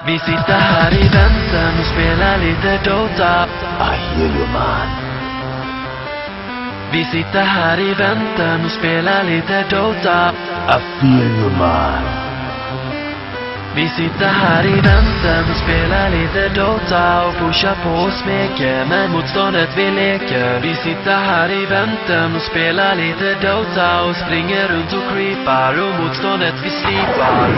Vi sitter här i väntan och spelar lite Dota. I hear you, man. Vi sitter här i väntan och spelar lite Dota. I feel you, man. Vi sitter här i väntan och spelar lite Dota och pushar på och smeker, men motståndet vi leker. Vi sitter här i väntan och spelar lite Dota och springer runt och creepar och motståndet vi slipar.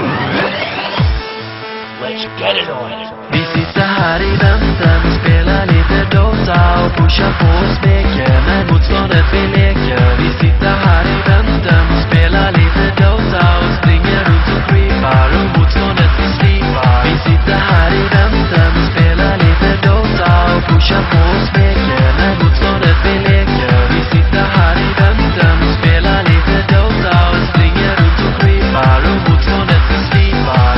Let's get it on. Vi sitter här i väntan och spelar lite Dota och pushar på och smeker, men motståndet vi leker. Vi sitter här i väntan och spelar lite Dota och springer runt och creepar och motståndet vi slipar. Vi sitter här i väntan och spelar lite Dota och pushar på och smeker, men motståndet vi leker. Vi sitter här i väntan och spelar lite Dota och springer runt och creepar och motståndet vi slipar.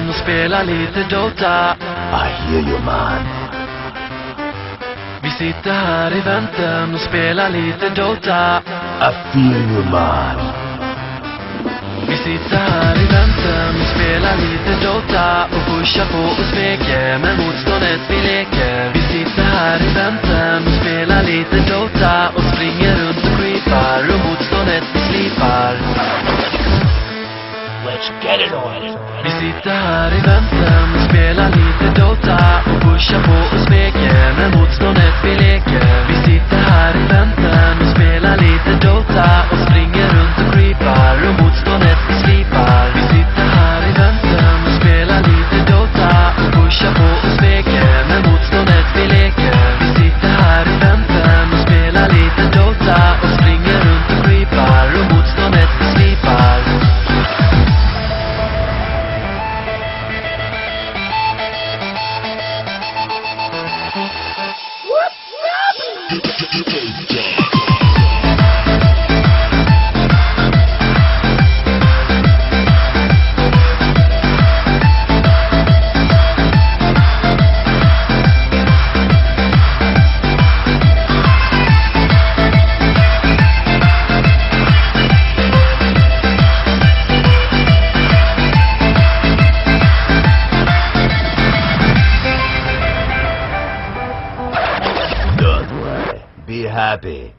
Och spela lite Dota. I hear you, man. Vi sitter här i väntan och spelar lite Dota. I feel you, man. Vi sitter här i väntan och spelar lite Dota och pushar på och smeker, men motståndet vi leker. Vi sitter här i väntan och spelar lite Dota och springer runt och creepar och motståndet vi slipar. Let's get it on. Vi sitter här i väntan och spelar lite Dota och pushar på och smeker, men motståndet vi leker. Vi sitter här i väntan och spelar lite Dota och springer runt och creepar och motståndet vi slipar. Vi sitter här i väntan och spelar lite Dota och pushar på och smeker, men motståndet vi leker. Vi sitter här i väntan och spelar lite Dota och springer runt och creepar och motståndet vi slipar. Don't worry. Be happy.